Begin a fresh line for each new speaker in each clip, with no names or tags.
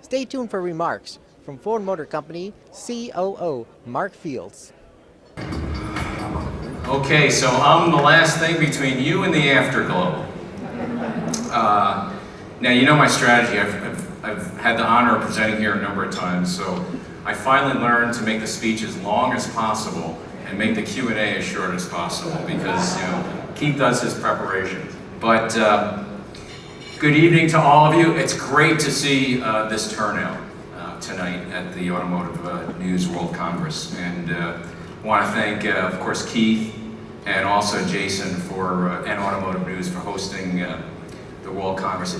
Stay tuned for remarks from Ford Motor Company COO Mark Fields.
Okay, so I'm the last thing between you and the afterglow. Now, you know my strategy. I've had the honor of presenting here a number of times, so I finally learned to make the speech as long as possible and make the Q&A as short as possible because, Keith does his preparation. But good evening to all of you. It's great to see this turnout tonight at the Automotive News World Congress. And I want to thank, of course, Keith and also Jason and Automotive News for hosting the World Congress.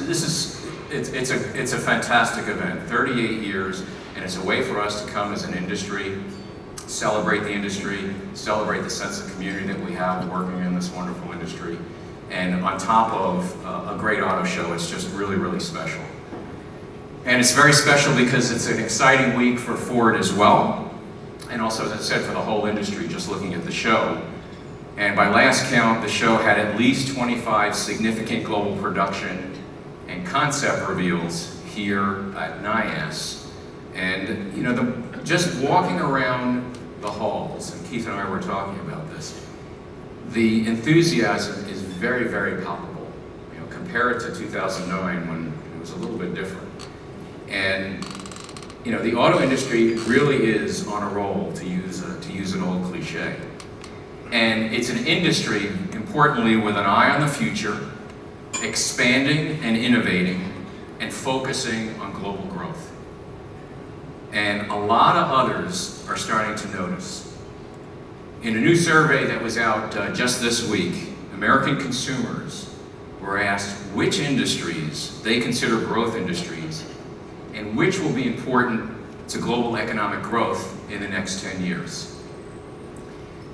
It's a fantastic event, 38 years, and it's a way for us to come as an industry, celebrate the industry, celebrate the sense of community that we have working in this wonderful industry. And on top of a great auto show, it's just really, really special. And it's very special because it's an exciting week for Ford as well, and also, as I said, for the whole industry, just looking at the show. And by last count, the show had at least 25 significant global production and concept reveals here at NIAS. And just walking around the halls, and Keith and I were talking about this, the enthusiasm is very, very palpable. Compare it to 2009 when it was a little bit different. And the auto industry really is on a roll, to use an old cliche. And it's an industry, importantly, with an eye on the future, expanding and innovating, and focusing on global growth. And a lot of others are starting to notice. In a new survey that was out just this week, American consumers were asked which industries they consider growth industries and which will be important to global economic growth in the next 10 years.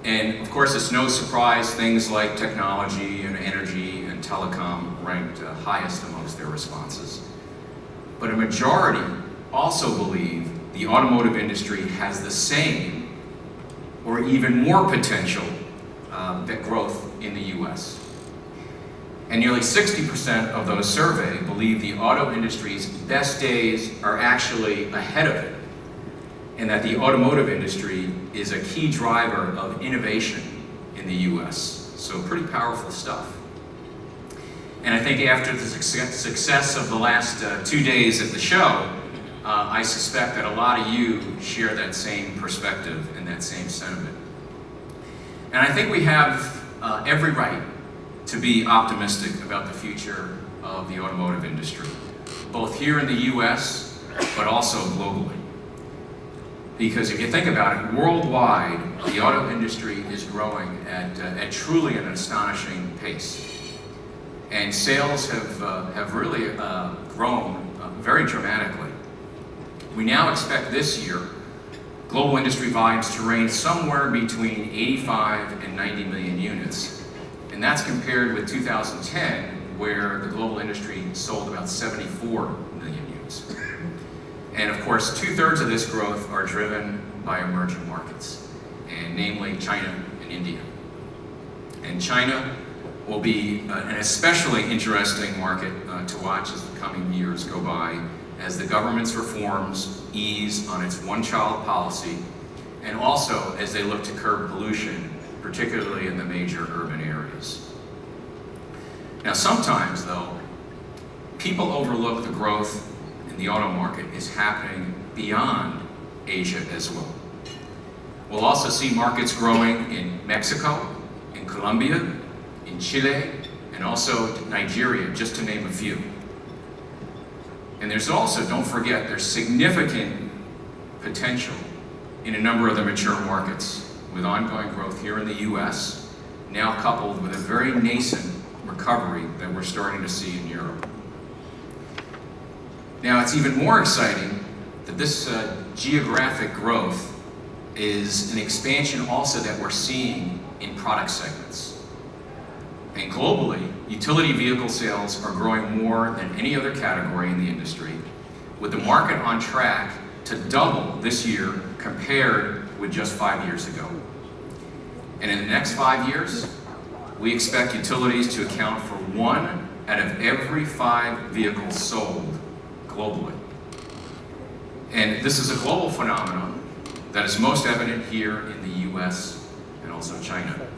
And of course, it's no surprise things like technology and energy and telecom ranked highest amongst their responses. But a majority also believe the automotive industry has the same or even more potential that growth in the US. And nearly 60% of those surveyed believe the auto industry's best days are actually ahead of it, and that the automotive industry is a key driver of innovation in the US. So pretty powerful stuff. And I think after the success of the last 2 days at the show, I suspect that a lot of you share that same perspective and that same sentiment. And I think we have every right to be optimistic about the future of the automotive industry, both here in the US, but also globally. Because if you think about it, worldwide, the auto industry is growing at truly an astonishing pace. And sales have really grown very dramatically. We now expect this year global industry volumes to range somewhere between 85 and 90 million units. And that's compared with 2010, where the global industry sold about 74 million units. And of course, 2/3 of this growth are driven by emerging markets, and namely China and India. And China will be an especially interesting market to watch as the coming years go by, as the government's reforms ease on its one-child policy, and also as they look to curb pollution, particularly in the major urban areas. Now sometimes, though, people overlook the growth in the auto market is happening beyond Asia as well. We'll also see markets growing in Mexico, in Colombia, in Chile, and also Nigeria, just to name a few. And there's also, don't forget, there's significant potential in a number of the mature markets, with ongoing growth here in the US, now coupled with a very nascent recovery that we're starting to see in Europe. Now, it's even more exciting that this geographic growth is an expansion also that we're seeing in product segments. And globally, utility vehicle sales are growing more than any other category in the industry, with the market on track to double this year compared with just 5 years ago. And in the next 5 years, we expect utilities to account for 1 out of every 5 vehicles sold globally. And this is a global phenomenon that is most evident here in the US and also China.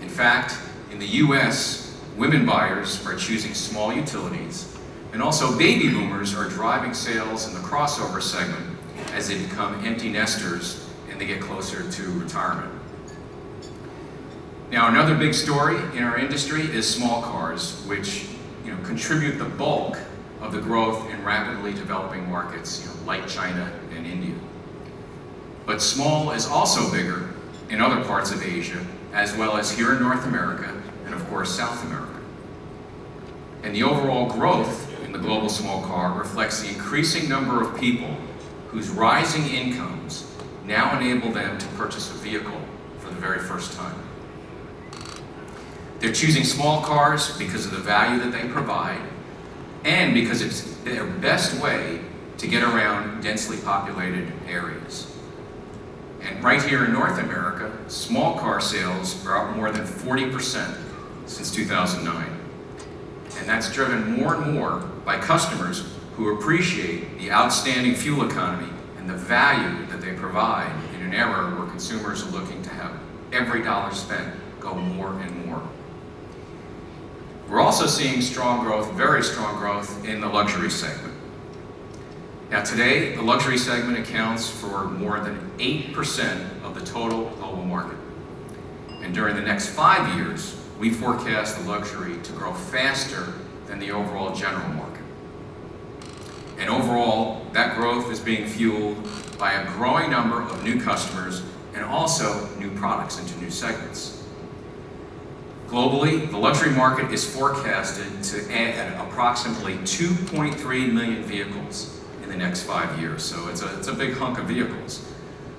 In fact, in the US, women buyers are choosing small utilities, and also baby boomers are driving sales in the crossover segment as they become empty nesters and they get closer to retirement. Now, another big story in our industry is small cars, which contribute the bulk of the growth in rapidly developing markets like China and India. But small is also bigger in other parts of Asia, as well as here in North America, and of course South America. And the overall growth in the global small car reflects the increasing number of people whose rising incomes now enable them to purchase a vehicle for the very first time. They're choosing small cars because of the value that they provide and because it's their best way to get around densely populated areas. And right here in North America, small car sales are up more than 40% since 2009. And that's driven more and more by customers who appreciate the outstanding fuel economy and the value that they provide in an era where consumers are looking to have every dollar spent go more and more. We're also seeing strong growth, very strong growth, in the luxury segment. Now today, the luxury segment accounts for more than 8% of the total global market. And during the next 5 years, we forecast the luxury to grow faster than the overall general market. And overall, that growth is being fueled by a growing number of new customers and also new products into new segments. Globally, the luxury market is forecasted to add approximately 2.3 million vehicles in the next 5 years. So it's a big hunk of vehicles,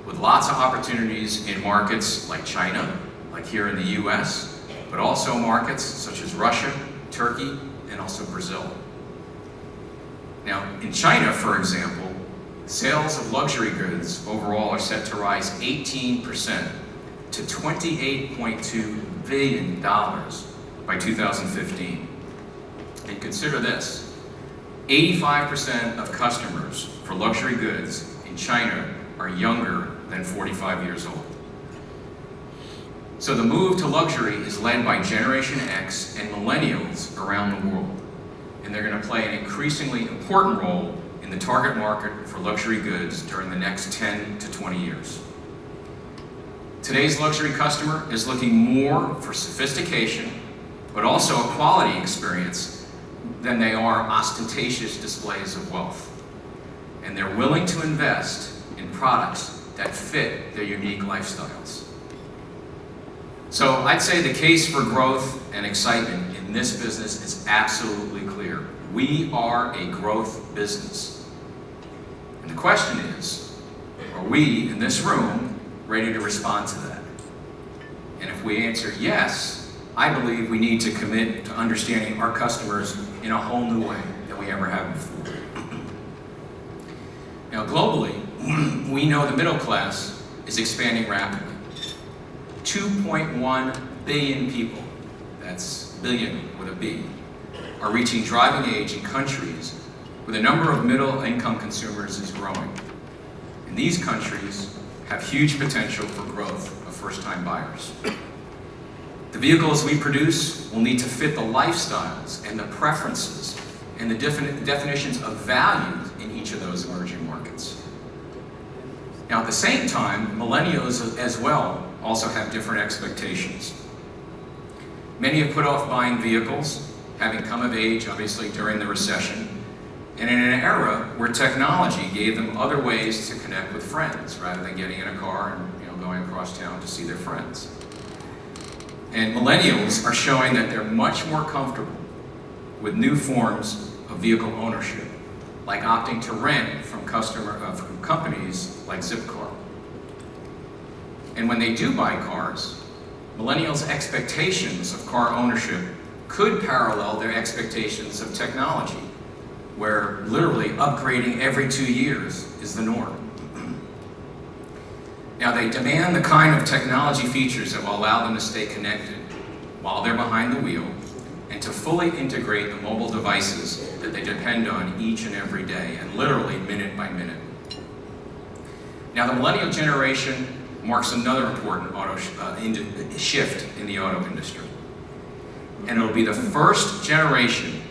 with lots of opportunities in markets like China, like here in the US, but also markets such as Russia, Turkey, and also Brazil. Now, in China, for example, sales of luxury goods overall are set to rise 18% to $28.2 billion by 2015. And consider this, 85% of customers for luxury goods in China are younger than 45 years old. So the move to luxury is led by Generation X and millennials around the world. And they're going to play an increasingly important role in the target market for luxury goods during the next 10 to 20 years. Today's luxury customer is looking more for sophistication, but also a quality experience than they are ostentatious displays of wealth. And they're willing to invest in products that fit their unique lifestyles. So I'd say the case for growth and excitement in this business is absolutely clear. We are a growth business. And the question is, are we in this room ready to respond to that? And if we answer yes, I believe we need to commit to understanding our customers in a whole new way than we ever have before. Now globally, we know the middle class is expanding rapidly. 2.1 billion people, that's billion with a B, are reaching driving age in countries where the number of middle income consumers is growing. And these countries have huge potential for growth of first-time buyers. The vehicles we produce will need to fit the lifestyles and the preferences and the definitions of value in each of those emerging markets. Now at the same time, millennials as well also have different expectations. Many have put off buying vehicles, having come of age obviously during the recession, and in an era where technology gave them other ways to connect with friends rather than getting in a car and going across town to see their friends. And millennials are showing that they're much more comfortable with new forms of vehicle ownership, like opting to rent from companies like Zipcar. And when they do buy cars, millennials' expectations of car ownership could parallel their expectations of technology, where literally upgrading every 2 years is the norm. Now they demand the kind of technology features that will allow them to stay connected while they're behind the wheel and to fully integrate the mobile devices that they depend on each and every day, and literally minute by minute. Now, the millennial generation marks another important shift in the auto industry. And it'll be the first generation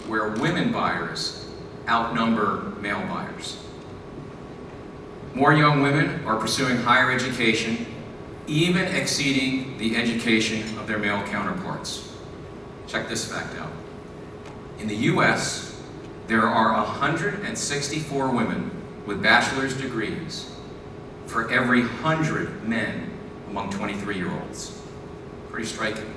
where women buyers outnumber male buyers. More young women are pursuing higher education, even exceeding the education of their male counterparts. Check this fact out. In the US, there are 164 women with bachelor's degrees for every 100 men among 23-year-olds. Pretty striking.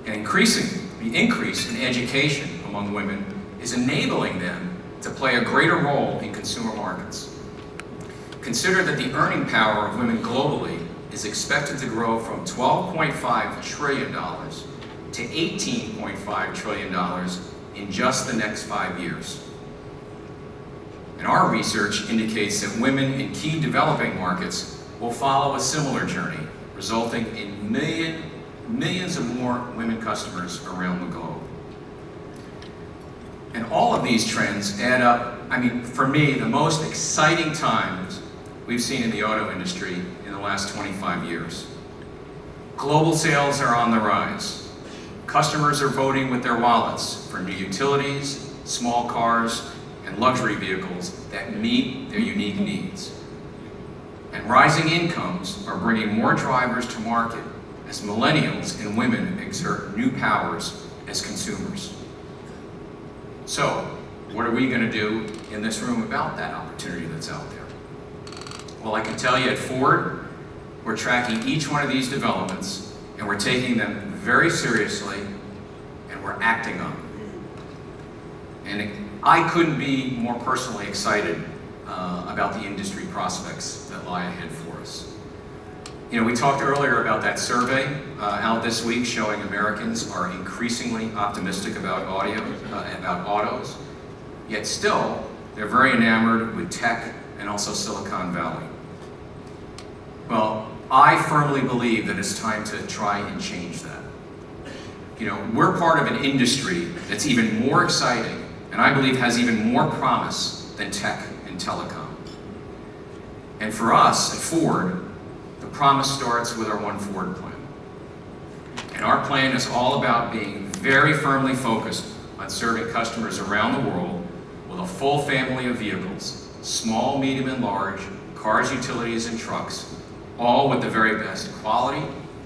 And the increase in education among women is enabling them to play a greater role in consumer markets. Consider that the earning power of women globally is expected to grow from $12.5 trillion to $18.5 trillion in just the next 5 years. And our research indicates that women in key developing markets will follow a similar journey, resulting in millions of more women customers around the globe. And all of these trends add up, for me, the most exciting times we've seen in the auto industry in the last 25 years. Global sales are on the rise. Customers are voting with their wallets for new utilities, small cars, and luxury vehicles that meet their unique needs. And rising incomes are bringing more drivers to market as millennials and women exert new powers as consumers. So, what are we going to do in this room about that opportunity that's out there? Well, I can tell you at Ford, we're tracking each one of these developments, and we're taking them very seriously, and we're acting on them. And I couldn't be more personally excited about the industry prospects that lie ahead for us. You know, we talked earlier about that survey out this week showing Americans are increasingly optimistic about autos, yet still they're very enamored with tech and also Silicon Valley. Well, I firmly believe that it's time to try and change that. You know, we're part of an industry that's even more exciting and I believe has even more promise than tech and telecom. And for us at Ford, the promise starts with our One Ford plan. And our plan is all about being very firmly focused on serving customers around the world with a full family of vehicles, small, medium, and large, cars, utilities, and trucks, all with the very best quality,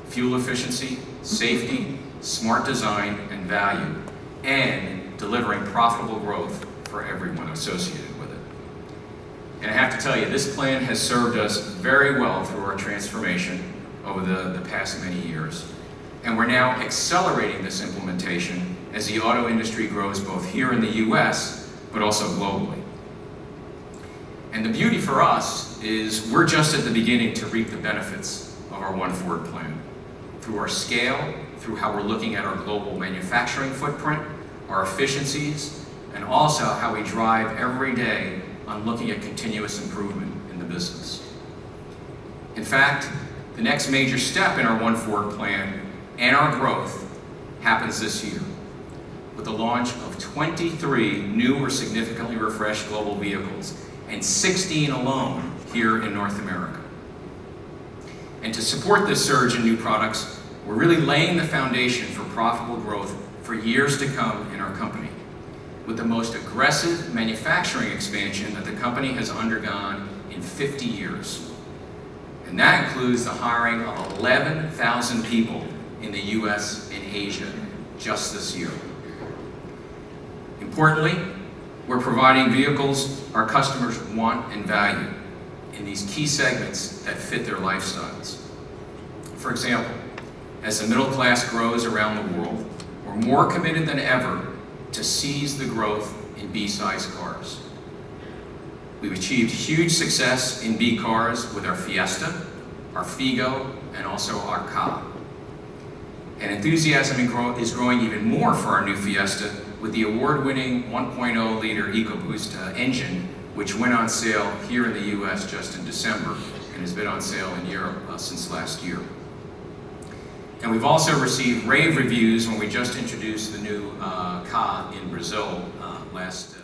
fuel efficiency, safety, smart design, and value, and delivering profitable growth for everyone associated with it. And I have to tell you, this plan has served us very well through our transformation over the past many years. And we're now accelerating this implementation as the auto industry grows both here in the US, but also globally. And the beauty for us is we're just at the beginning to reap the benefits of our One Ford plan. Through our scale, through how we're looking at our global manufacturing footprint, our efficiencies, and also how we drive every day on looking at continuous improvement in the business. In fact, the next major step in our One Ford plan and our growth happens this year with the launch of 23 new or significantly refreshed global vehicles and 16 alone here in North America. And to support this surge in new products, we're really laying the foundation for profitable growth for years to come in our company, with the most aggressive manufacturing expansion that the company has undergone in 50 years. And that includes the hiring of 11,000 people in the US and Asia just this year. Importantly, we're providing vehicles our customers want and value in these key segments that fit their lifestyles. For example, as the middle class grows around the world, we're more committed than ever to seize the growth in B-size cars. We've achieved huge success in B cars with our Fiesta, our Figo, and also our Ka. And enthusiasm is growing even more for our new Fiesta with the award-winning 1.0-liter EcoBoost engine, which went on sale here in the US just in December and has been on sale in Europe since last year. And we've also received rave reviews when we just introduced the new car in Brazil last